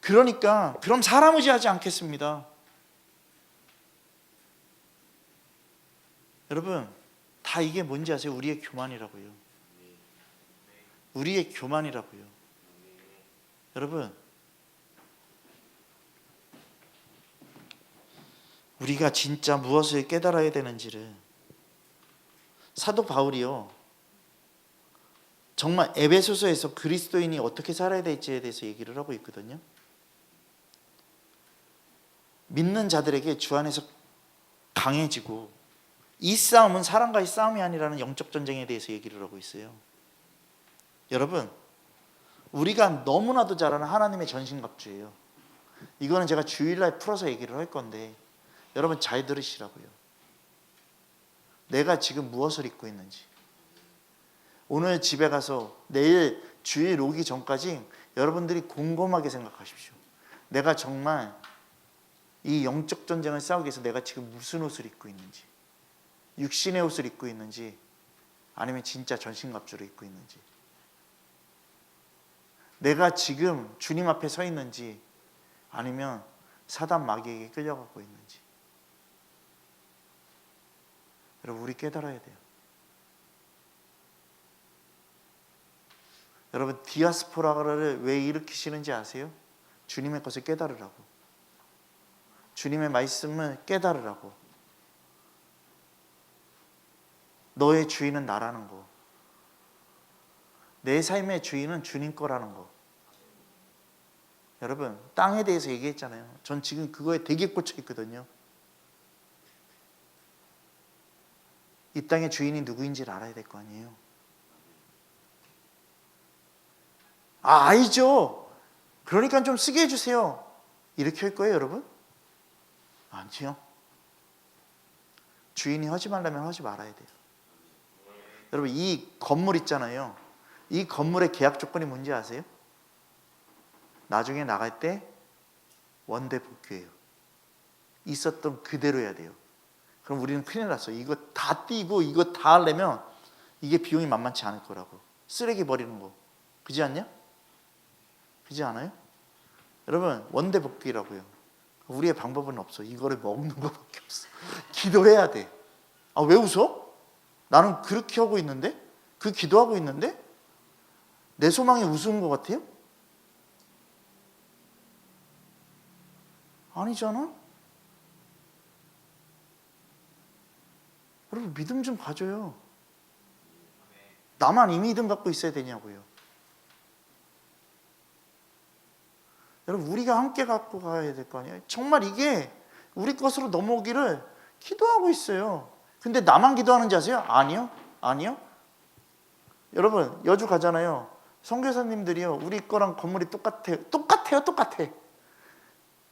그러니까 그럼 사람 의지하지 않겠습니다. 여러분 다 이게 뭔지 아세요? 우리의 교만이라고요. 우리의 교만이라고요. 여러분 우리가 진짜 무엇을 깨달아야 되는지를 사도 바울이요 정말 에베소서에서 그리스도인이 어떻게 살아야 될지에 대해서 얘기를 하고 있거든요. 믿는 자들에게 주 안에서 강해지고 이 싸움은 사람과의 싸움이 아니라는 영적 전쟁에 대해서 얘기를 하고 있어요. 여러분 우리가 너무나도 잘 아는 하나님의 전신갑주예요. 이거는 제가 주일날 풀어서 얘기를 할 건데 여러분 잘 들으시라고요. 내가 지금 무엇을 입고 있는지 오늘 집에 가서 내일 주일 오기 전까지 여러분들이 곰곰하게 생각하십시오. 내가 정말 이 영적 전쟁을 싸우기 위해서 내가 지금 무슨 옷을 입고 있는지, 육신의 옷을 입고 있는지 아니면 진짜 전신갑주를 입고 있는지, 내가 지금 주님 앞에 서 있는지 아니면 사단 마귀에게 끌려가고 있는지. 여러분 우리 깨달아야 돼요. 여러분 디아스포라를 왜 일으키시는지 아세요? 주님의 것을 깨달으라고. 주님의 말씀을 깨달으라고. 너의 주인은 나라는 거. 내 삶의 주인은 주님 거라는 거. 여러분 땅에 대해서 얘기했잖아요. 전 지금 그거에 되게 꽂혀 있거든요. 이 땅의 주인이 누구인지를 알아야 될 거 아니에요. 알죠. 그러니까 좀 쓰게 해주세요. 이렇게 할 거예요 여러분? 아니요. 주인이 하지 말라면 하지 말아야 돼요. 여러분 이 건물 있잖아요. 이 건물의 계약 조건이 뭔지 아세요? 나중에 나갈 때 원대 복귀예요. 있었던 그대로 해야 돼요. 그럼 우리는 큰일 났어요. 이거 다 띄고 이거 다 하려면 이게 비용이 만만치 않을 거라고. 쓰레기 버리는 거. 그지 않냐? 그지 않아요? 여러분 원대 복귀라고요. 우리의 방법은 없어. 이거를 먹는 것밖에 없어. 기도해야 돼. 아, 왜 웃어? 나는 그렇게 하고 있는데? 그 기도하고 있는데? 내 소망이 우스운 것 같아요? 아니잖아. 여러분 믿음 좀 가져요. 나만 이 믿음 갖고 있어야 되냐고요. 여러분 우리가 함께 갖고 가야 될 거 아니에요. 정말 이게 우리 것으로 넘어오기를 기도하고 있어요. 근데 나만 기도하는지 아세요? 아니요. 아니요. 여러분 여주 가잖아요. 선교사님들이요. 우리 거랑 건물이 똑같아요. 똑같아요. 똑같아.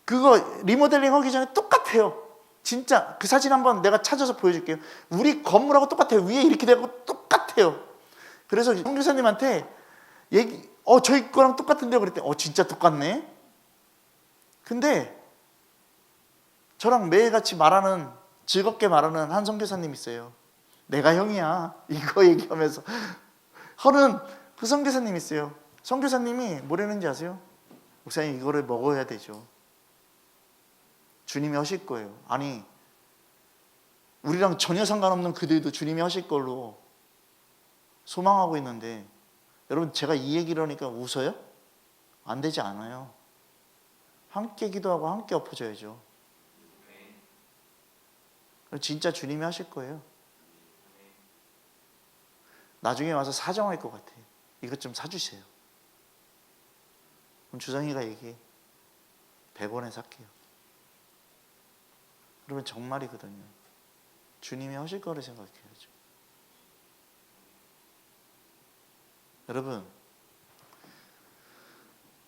그거 리모델링 하기 전에 똑같아요. 진짜 그 사진 한번 내가 찾아서 보여줄게요. 우리 건물하고 똑같아요. 위에 이렇게 되고 똑같아요. 그래서 선교사님한테 저희 거랑 똑같은데요. 그랬더니 진짜 똑같네. 근데 저랑 매일같이 즐겁게 말하는 한 선교사님 있어요. 내가 형이야 이거 얘기하면서 하는 그 선교사님 있어요. 선교사님이 뭐라는지 아세요? 목사님 이거를 먹어야 되죠. 주님이 하실 거예요. 아니 우리랑 전혀 상관없는 그들도 주님이 하실 걸로 소망하고 있는데, 여러분 제가 이 얘기를 하니까 웃어요? 안 되지 않아요. 함께 기도하고 함께 엎어져야죠. 진짜 주님이 하실 거예요. 나중에 와서 사정할 것 같아. 이것 좀 사주세요. 그럼 주성이가 얘기해. 100원에 살게요. 여러분 정말이거든요. 주님이 하실 거를 생각해야죠. 여러분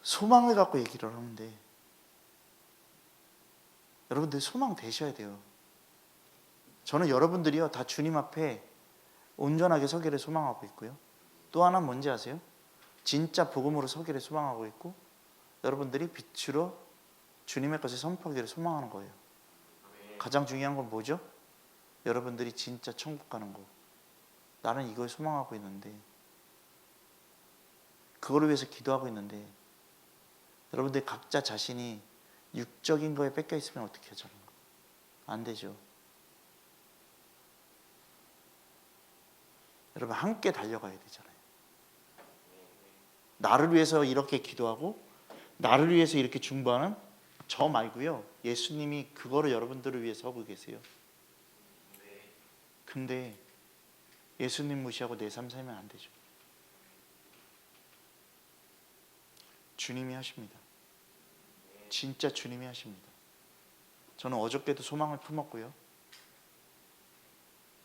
소망을 갖고 얘기를 하는데, 여러분들 소망 되셔야 돼요. 저는 여러분들이요 다 주님 앞에 온전하게 서기를 소망하고 있고요. 또 하나 뭔지 아세요? 진짜 복음으로 서기를 소망하고 있고, 여러분들이 빛으로 주님의 것을 선포하기를 소망하는 거예요. 가장 중요한 건 뭐죠? 여러분들이 진짜 천국 가는 거. 나는 이걸 소망하고 있는데, 그거를 위해서 기도하고 있는데, 여러분들 각자 자신이 육적인 거에 뺏겨 있으면 어떻게 하자는 거? 안 되죠. 여러분 함께 달려가야 되잖아요. 나를 위해서 이렇게 기도하고 나를 위해서 이렇게 중보하는 저 말고요. 예수님이 그거를 여러분들을 위해서 하고 계세요. 근데 예수님 무시하고 내 삶 살면 안 되죠. 주님이 하십니다. 진짜 주님이 하십니다. 저는 어저께도 소망을 품었고요.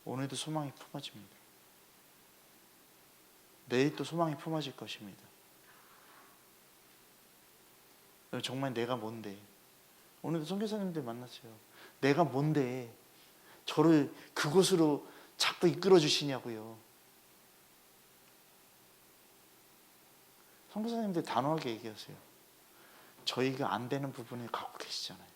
오늘도 소망이 품어집니다. 내일 또 소망이 품어질 것입니다. 정말 내가 뭔데? 오늘도 선교사님들 만났어요. 내가 뭔데 저를 그곳으로 자꾸 이끌어 주시냐고요. 선교사님들 단호하게 얘기하세요. 저희가 안 되는 부분을 갖고 계시잖아요.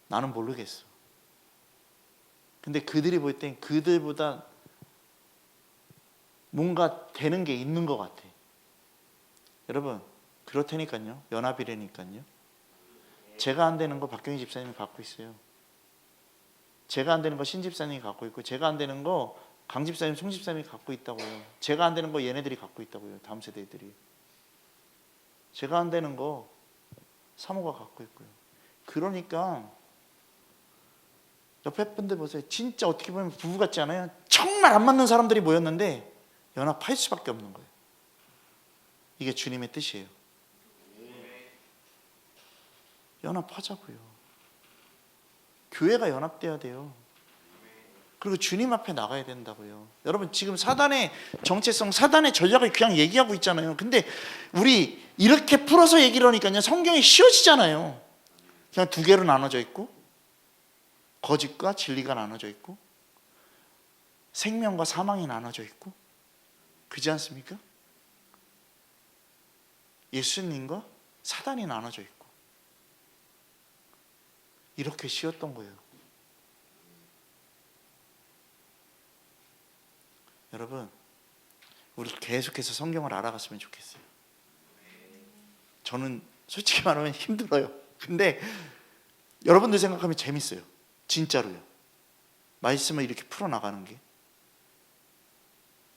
나는 모르겠어. 근데 그들이 볼 땐 그들보다 뭔가 되는 게 있는 것 같아. 여러분 그렇다니까요. 연합이라니까요. 제가 안 되는 거 박경희 집사님이 갖고 있어요. 제가 안 되는 거 신 집사님이 갖고 있고, 제가 안 되는 거 강 집사님, 송 집사님이 갖고 있다고요. 제가 안 되는 거 얘네들이 갖고 있다고요. 다음 세대들이. 제가 안 되는 거 사모가 갖고 있고요. 그러니까 옆에 분들 보세요. 진짜 어떻게 보면 부부 같지 않아요? 정말 안 맞는 사람들이 모였는데 연합할 수밖에 없는 거예요. 이게 주님의 뜻이에요. 연합하자고요. 교회가 연합돼야 돼요. 그리고 주님 앞에 나가야 된다고요. 여러분 지금 사단의 정체성, 사단의 전략을 그냥 얘기하고 있잖아요. 근데 우리 이렇게 풀어서 얘기를 하니까요, 성경이 쉬워지잖아요. 그냥 두 개로 나눠져 있고, 거짓과 진리가 나눠져 있고, 생명과 사망이 나눠져 있고, 그렇지 않습니까? 예수님과 사단이 나눠져 있고, 이렇게 쉬웠던 거예요. 여러분 우리 계속해서 성경을 알아갔으면 좋겠어요. 저는 솔직히 말하면 힘들어요. 근데 여러분들 생각하면 재밌어요. 진짜로요. 말씀을 이렇게 풀어나가는 게.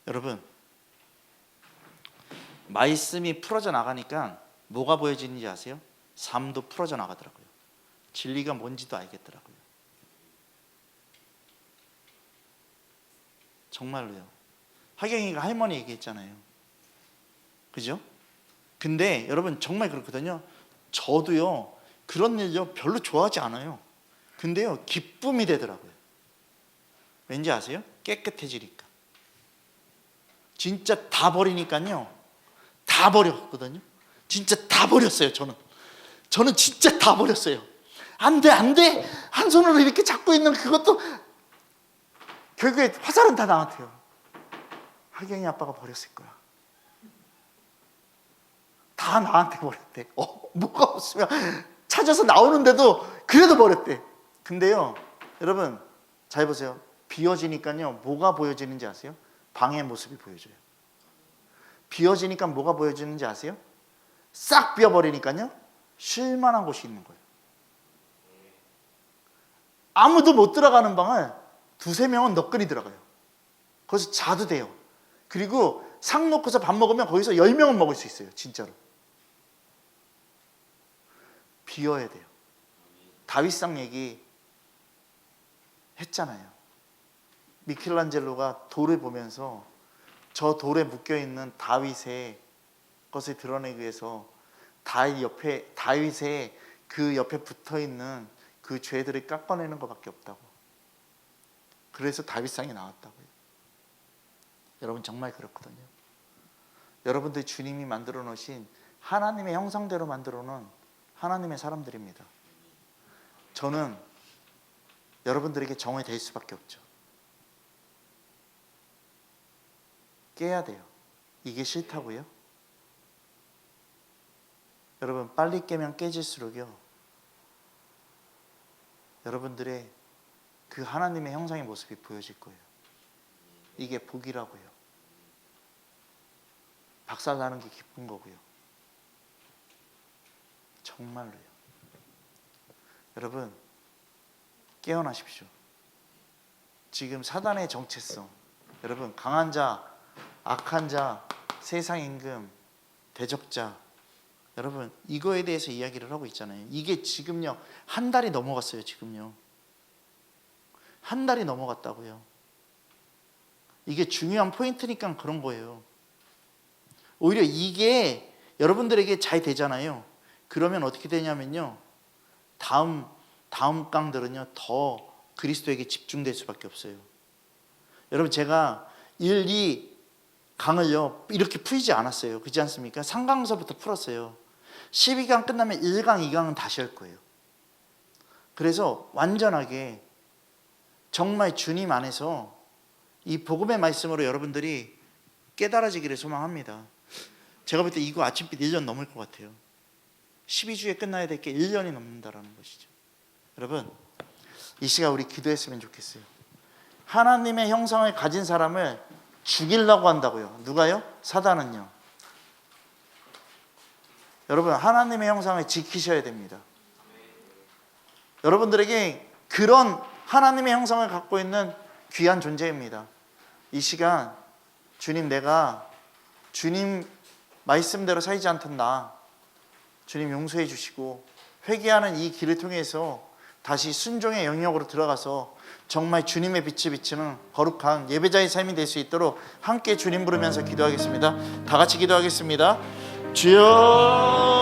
여러분 말씀이 풀어져 나가니까 뭐가 보여지는지 아세요? 삶도 풀어져 나가더라고요. 진리가 뭔지도 알겠더라고요. 정말로요. 하경이가 할머니 얘기했잖아요. 그죠? 근데 여러분 정말 그렇거든요. 저도요 그런 일요 별로 좋아하지 않아요. 근데요 기쁨이 되더라고요. 왠지 아세요? 깨끗해지니까. 진짜 다 버리니까요. 다 버렸거든요. 진짜 다 버렸어요. 저는 진짜 다 버렸어요. 안 돼, 안 돼. 한 손으로 이렇게 잡고 있는 그것도 결국에 화살은 다 나한테요. 하경이 아빠가 버렸을 거야. 다 나한테 버렸대. 뭐가 없으면 찾아서 나오는데도 그래도 버렸대. 근데요, 여러분 잘 보세요. 비워지니까요, 뭐가 보여지는지 아세요? 방의 모습이 보여져요. 비워지니까 뭐가 보여지는지 아세요? 싹 비워버리니까요, 쉴만한 곳이 있는 거예요. 아무도 못 들어가는 방을 두세 명은 너끈히 들어가요. 거기서 자도 돼요. 그리고 상 놓고서 밥 먹으면 거기서 10명은 먹을 수 있어요. 진짜로. 비워야 돼요. 다윗상 얘기 했잖아요. 미켈란젤로가 돌을 보면서 저 돌에 묶여있는 다윗의 것을 드러내기 위해서 다윗의 그 옆에 붙어있는 그 죄들을 깎아내는 것밖에 없다고. 그래서 다윗상이 나왔다고요. 여러분 정말 그렇거든요. 여러분들 주님이 만들어 놓으신 하나님의 형상대로 만들어 놓은 하나님의 사람들입니다. 저는 여러분들에게 정이 될 수밖에 없죠. 깨야 돼요. 이게 싫다고요? 여러분 빨리 깨면 깨질수록요, 여러분들의 그 하나님의 형상의 모습이 보여질 거예요. 이게 복이라고요. 박살나는 게 기쁜 거고요. 정말로요. 여러분 깨어나십시오. 지금 사단의 정체성, 여러분 강한 자, 악한 자, 세상 임금, 대적자, 여러분 이거에 대해서 이야기를 하고 있잖아요. 이게 지금요 한 달이 넘어갔어요. 지금요 한 달이 넘어갔다고요. 이게 중요한 포인트니까 그런 거예요. 오히려 이게 여러분들에게 잘 되잖아요. 그러면 어떻게 되냐면요, 다음 강들은요 더 그리스도에게 집중될 수밖에 없어요. 여러분 제가 1, 2 강을요 이렇게 풀지 않았어요. 그렇지 않습니까? 3강서부터 풀었어요. 12강 끝나면 1강, 2강은 다시 할 거예요. 그래서 완전하게 정말 주님 안에서 이 복음의 말씀으로 여러분들이 깨달아지기를 소망합니다. 제가 볼 때 이거 아침빛 1년 넘을 것 같아요. 12주에 끝나야 될 게 1년이 넘는다라는 것이죠. 여러분 이 시간 우리 기도했으면 좋겠어요. 하나님의 형상을 가진 사람을 죽이려고 한다고요. 누가요? 사단은요. 여러분 하나님의 형상을 지키셔야 됩니다. 여러분들에게 그런 하나님의 형상을 갖고 있는 귀한 존재입니다. 이 시간 주님, 내가 주님 말씀대로 살지 않던 나 주님 용서해 주시고 회개하는 이 길을 통해서 다시 순종의 영역으로 들어가서 정말 주님의 빛을 비치는 거룩한 예배자의 삶이 될 수 있도록 함께 주님 부르면서 기도하겠습니다. 다 같이 기도하겠습니다. 주여